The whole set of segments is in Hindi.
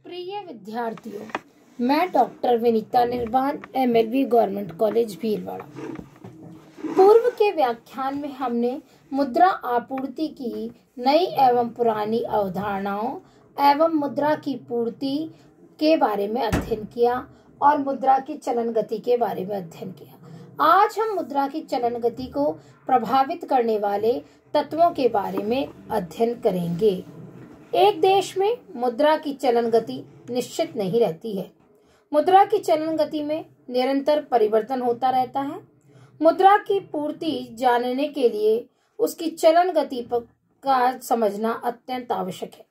प्रिय विद्यार्थियों, मैं डॉक्टर विनीता निर्वाण MLV गवर्नमेंट कॉलेज भीलवाड़ा। पूर्व के व्याख्यान में हमने मुद्रा आपूर्ति की नई एवं पुरानी अवधारणाओं एवं मुद्रा की पूर्ति के बारे में अध्ययन किया और मुद्रा की चलन गति के बारे में अध्ययन किया। आज हम मुद्रा की चलन गति को प्रभावित करने वाले तत्वों के बारे में अध्ययन करेंगे। एक देश में मुद्रा की चलन गति निश्चित नहीं रहती है। मुद्रा की चलन गति में निरंतर परिवर्तन होता रहता है। मुद्रा की पूर्ति जानने के लिए उसकी चलन गति का समझना अत्यंत आवश्यक है,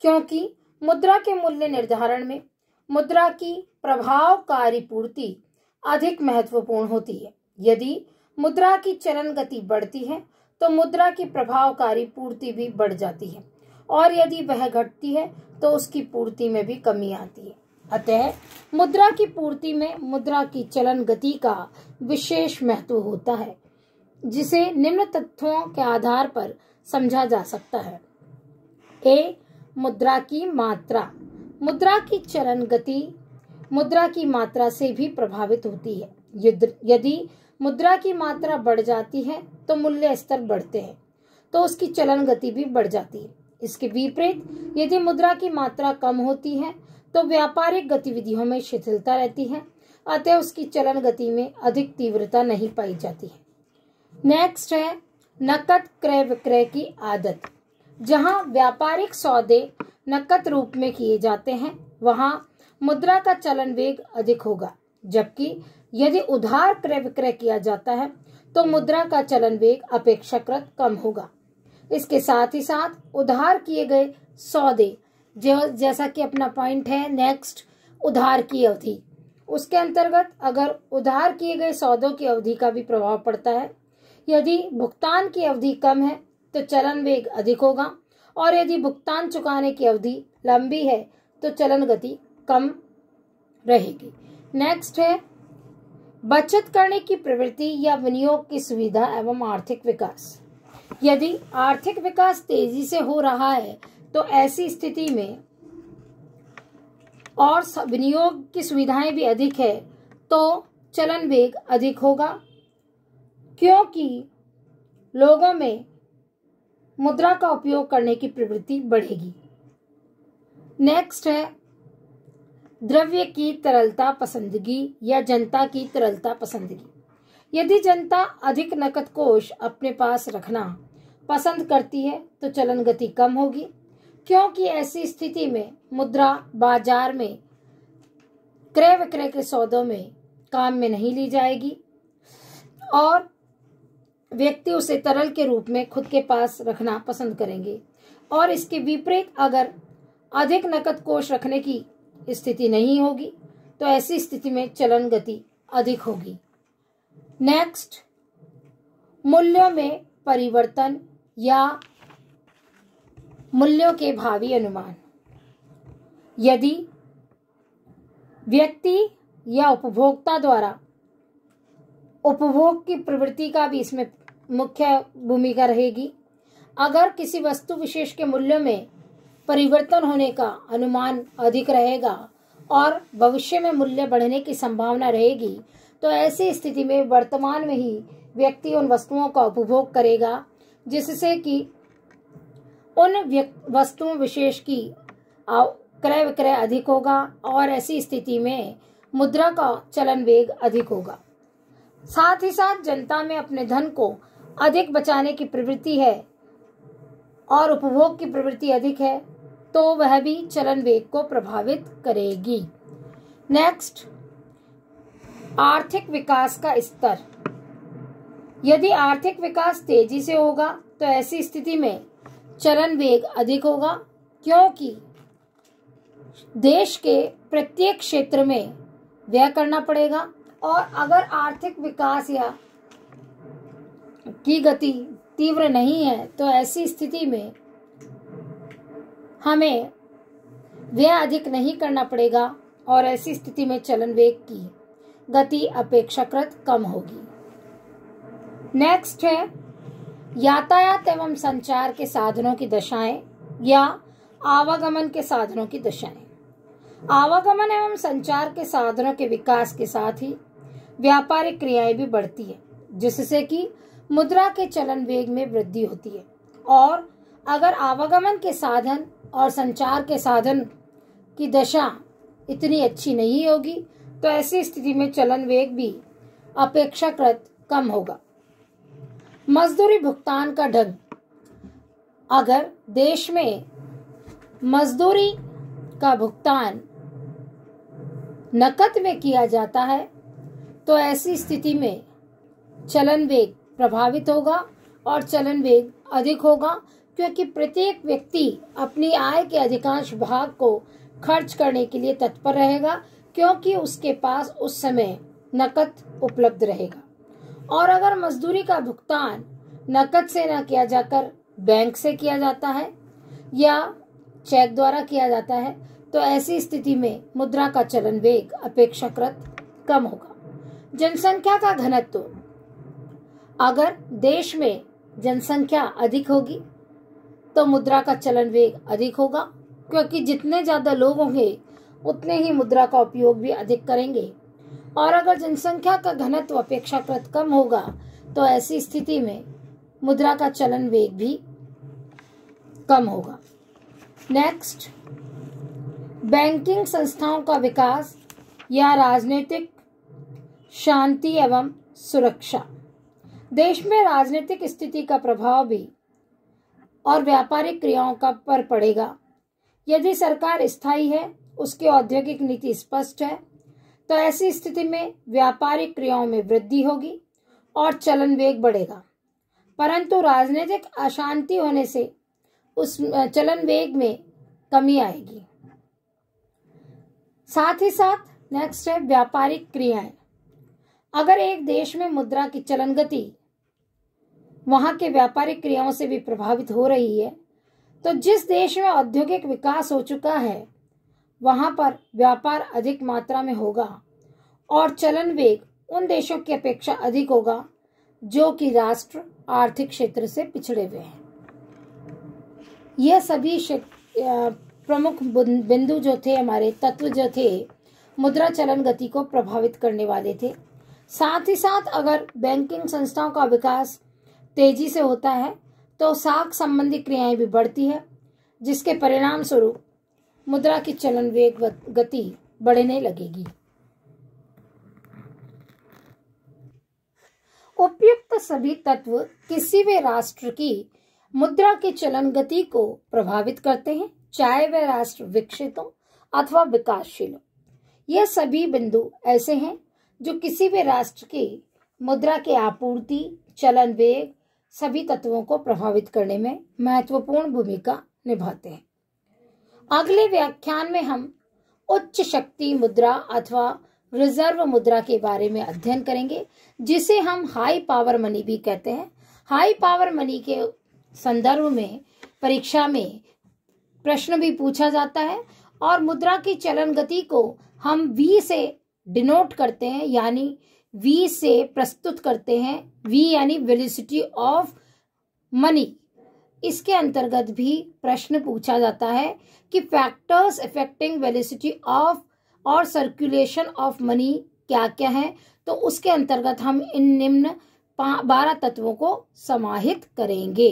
क्योंकि मुद्रा के मूल्य निर्धारण में मुद्रा की प्रभावकारी पूर्ति अधिक महत्वपूर्ण होती है। यदि मुद्रा की चलन गति बढ़ती है तो मुद्रा की प्रभावकारी पूर्ति भी बढ़ जाती है, और यदि वह घटती है तो उसकी पूर्ति में भी कमी आती है। अतः मुद्रा की पूर्ति में मुद्रा की चलन गति का विशेष महत्व होता है, जिसे निम्न तथ्यों के आधार पर समझा जा सकता है। ए, मुद्रा की मात्रा। मुद्रा की चलन गति मुद्रा की मात्रा से भी प्रभावित होती है। यदि मुद्रा की मात्रा बढ़ जाती है तो मूल्य स्तर बढ़ते हैं, तो उसकी चलन गति भी बढ़ जाती है। इसके विपरीत यदि मुद्रा की मात्रा कम होती है तो व्यापारिक गतिविधियों में शिथिलता रहती है, अतः उसकी चलन गति में अधिक तीव्रता नहीं पाई जाती है। नेक्स्ट है नकद क्रय विक्रय की आदत। जहां व्यापारिक सौदे नकद रूप में किए जाते हैं, वहां मुद्रा का चलन वेग अधिक होगा, जबकि यदि उधार क्रय विक्रय किया जाता है तो मुद्रा का चलन वेग अपेक्षाकृत कम होगा। इसके साथ ही साथ उधार किए गए सौदे, जैसा कि अपना पॉइंट है नेक्स्ट, उधार की अवधि, उसके अंतर्गत अगर उधार किए गए सौदों की अवधि का भी प्रभाव पड़ता है। यदि भुगतान की अवधि कम है तो चलन वेग अधिक होगा, और यदि भुगतान चुकाने की अवधि लंबी है तो चलन गति कम रहेगी। नेक्स्ट है बचत करने की प्रवृत्ति या विनियोग की सुविधा एवं आर्थिक विकास। यदि आर्थिक विकास तेजी से हो रहा है तो ऐसी स्थिति में और विनियोग की सुविधाएं भी अधिक है तो चलन वेग अधिक होगा, क्योंकि लोगों में मुद्रा का उपयोग करने की प्रवृत्ति बढ़ेगी। नेक्स्ट है द्रव्य की तरलता पसंदगी या जनता की तरलता पसंदगी। यदि जनता अधिक नकद कोष अपने पास रखना पसंद करती है तो चलन गति कम होगी, क्योंकि ऐसी स्थिति में मुद्रा बाजार में क्रय विक्रय के सौदों में काम में नहीं ली जाएगी और व्यक्ति उसे तरल के रूप में खुद के पास रखना पसंद करेंगे। और इसके विपरीत अगर अधिक नकद कोष रखने की स्थिति नहीं होगी तो ऐसी स्थिति में चलन गति अधिक होगी। नेक्स्ट, मूल्यों में परिवर्तन या मूल्यों के भावी अनुमान। यदि व्यक्ति या उपभोक्ता द्वारा उपभोग की प्रवृत्ति का भी इसमें मुख्य भूमिका रहेगी। अगर किसी वस्तु विशेष के मूल्यों में परिवर्तन होने का अनुमान अधिक रहेगा और भविष्य में मूल्य बढ़ने की संभावना रहेगी, तो ऐसी स्थिति में वर्तमान में ही व्यक्ति उन वस्तुओं का उपभोग करेगा, जिससे कि उन वस्तुओं विशेष की क्रय विक्रय अधिक होगा और ऐसी स्थिति में मुद्रा का चलन वेग अधिक होगा। साथ ही साथ जनता में अपने धन को अधिक बचाने की प्रवृत्ति है और उपभोग की प्रवृत्ति अधिक है, तो वह भी चलन वेग को प्रभावित करेगी। नेक्स्ट, आर्थिक विकास का स्तर। यदि आर्थिक विकास तेजी से होगा तो ऐसी स्थिति में चलन वेग अधिक होगा, क्योंकि देश के प्रत्येक क्षेत्र में व्यय करना पड़ेगा, और अगर आर्थिक विकास या की गति तीव्र नहीं है तो ऐसी स्थिति में हमें व्यय अधिक नहीं करना पड़ेगा और ऐसी स्थिति में चलन वेग की गति अपेक्षाकृत कम होगी। नेक्स्ट है यातायात एवं संचार के साधनों की दशाएं या आवागमन के साधनों की दशाएं। आवागमन एवं संचार के साधनों के विकास के साथ ही व्यापारिक क्रियाएं भी बढ़ती है, जिससे कि मुद्रा के चलन वेग में वृद्धि होती है। और अगर आवागमन के साधन और संचार के साधन की दशा इतनी अच्छी नहीं होगी तो ऐसी स्थिति में चलन वेग भी अपेक्षाकृत कम होगा। मजदूरी भुगतान का ढंग। अगर देश में मजदूरी का भुगतान नकद में किया जाता है तो ऐसी स्थिति में चलन वेग प्रभावित होगा और चलन वेग अधिक होगा, क्योंकि प्रत्येक व्यक्ति अपनी आय के अधिकांश भाग को खर्च करने के लिए तत्पर रहेगा, क्योंकि उसके पास उस समय नकद उपलब्ध रहेगा। और अगर मजदूरी का भुगतान नकद से न किया जाकर बैंक से किया जाता है या चेक द्वारा किया जाता है तो ऐसी स्थिति में मुद्रा का चलन वेग अपेक्षाकृत कम होगा। जनसंख्या का घनत्व। अगर देश में जनसंख्या अधिक होगी तो मुद्रा का चलन वेग अधिक होगा, क्योंकि जितने ज्यादा लोग होंगे उतने ही मुद्रा का उपयोग भी अधिक करेंगे। और अगर जनसंख्या का घनत्व अपेक्षाकृत कम होगा तो ऐसी स्थिति में मुद्रा का चलन वेग भी कम होगा। नेक्स्ट, बैंकिंग संस्थाओं का विकास या राजनीतिक शांति एवं सुरक्षा। देश में राजनीतिक स्थिति का प्रभाव भी और व्यापारिक क्रियाओं का पर पड़ेगा। यदि सरकार स्थायी है, उसकी औद्योगिक नीति स्पष्ट है, तो ऐसी स्थिति में व्यापारिक क्रियाओं में वृद्धि होगी और चलन वेग बढ़ेगा। परंतु राजनीतिक अशांति होने से उस चलन वेग में कमी आएगी। साथ ही साथ नेक्स्ट है व्यापारिक क्रियाएं। अगर एक देश में मुद्रा की चलन गति वहां के व्यापारिक क्रियाओं से भी प्रभावित हो रही है, तो जिस देश में औद्योगिक विकास हो चुका है वहां पर व्यापार अधिक मात्रा में होगा और चलन वेग उन देशों की अपेक्षा अधिक होगा जो कि राष्ट्र आर्थिक क्षेत्र से पिछड़े हुए हैं। यह सभी प्रमुख बिंदु जो थे, हमारे तत्व जो थे, मुद्रा चलन गति को प्रभावित करने वाले थे। साथ ही साथ अगर बैंकिंग संस्थाओं का विकास तेजी से होता है तो साख संबंधी क्रियाएं भी बढ़ती है, जिसके परिणाम स्वरूप मुद्रा की चलन वेग गति बढ़ने लगेगी। उपयुक्त सभी तत्व किसी भी राष्ट्र की मुद्रा की चलन गति को प्रभावित करते हैं, चाहे वह राष्ट्र विकसित हो अथवा विकासशील हो। यह सभी बिंदु ऐसे हैं जो किसी भी राष्ट्र की मुद्रा की आपूर्ति, चलन वेग सभी तत्वों को प्रभावित करने में महत्वपूर्ण भूमिका निभाते हैं। अगले व्याख्यान में हम उच्च शक्ति मुद्रा अथवा रिजर्व मुद्रा के बारे में अध्ययन करेंगे, जिसे हम हाई पावर मनी भी कहते हैं। हाई पावर मनी के संदर्भ में परीक्षा में प्रश्न भी पूछा जाता है और मुद्रा की चलन गति को हम V से डिनोट करते हैं, यानी V से प्रस्तुत करते हैं। V यानी वेलोसिटी ऑफ मनी। इसके अंतर्गत भी प्रश्न पूछा जाता है कि फैक्टर्स अफेक्टिंग वेलोसिटी ऑफ और सर्कुलेशन ऑफ मनी क्या क्या है, तो उसके अंतर्गत हम इन निम्न 12 तत्वों को समाहित करेंगे।